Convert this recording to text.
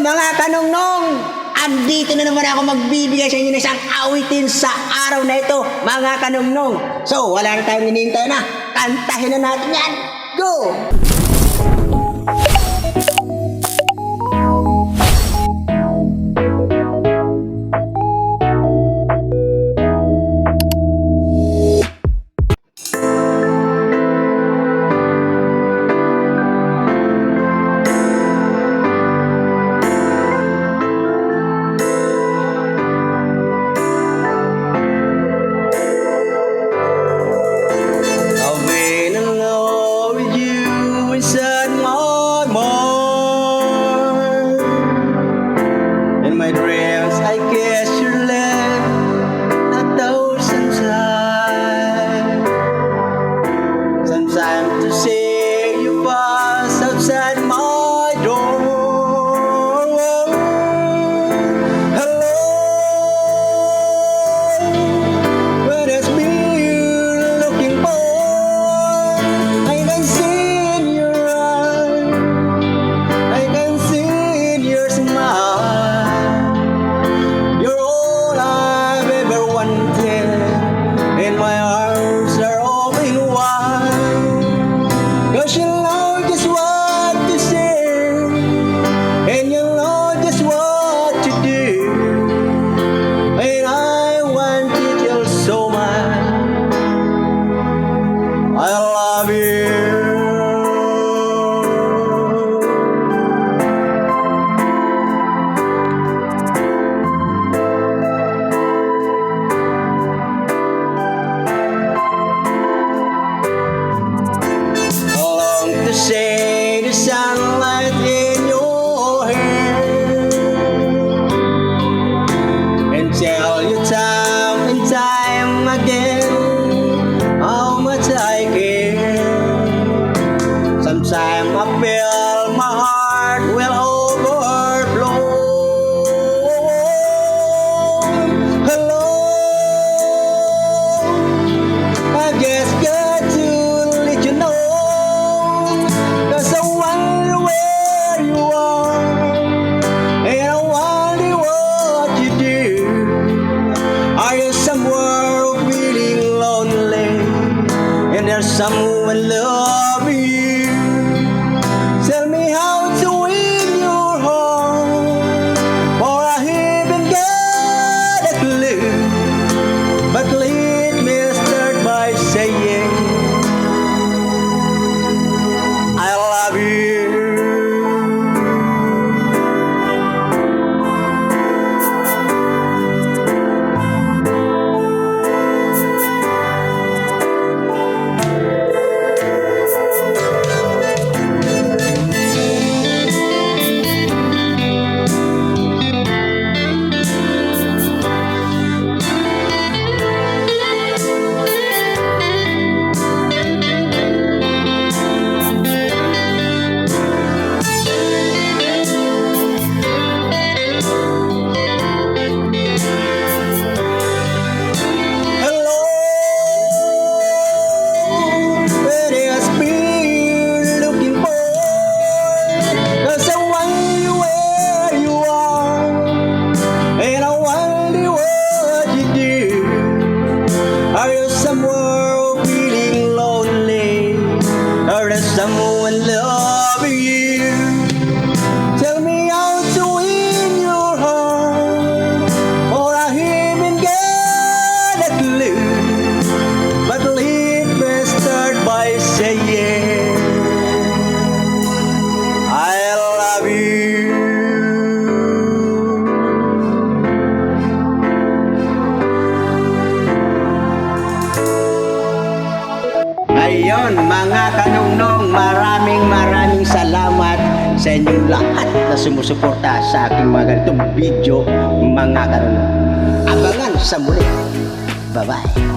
mga kanongnong! Andito na naman ako magbibigay sa inyo ng isang awitin sa araw na ito, mga kanongnong. So, wala na tayong hinihintay na. Kantahin na natin yan. Go! To see you pass outside my door. Hello, when it's me you're looking for, I can see in your eyes, I can see in your smile. You're all I've ever wanted, and my arms are open wide. 'Cause you know just what to say, and you know just what to do, and I want you till so much. I love you. Say the sunlight in your hair, and tell you time and time again how much I care. Sometimes I feel my heart will overflow. Hello, I just got to let you know, 'cause I wonder where you are, and I wonder what you do. Are you somewhere feeling lonely, and there's someone loving you? Tell me how to win your heart, for I haven't got a clue. But let me start by saying I love you. Someone loving you. Tell me how to win your heart, or I haven't got a clue. But let me start by saying I love you. Ayun, mga kanongnong, maraming salamat sa inyong lahat na sumusuporta sa aking mga ganitong video, mga kanongnong. Abangan sa muli. Bye-bye.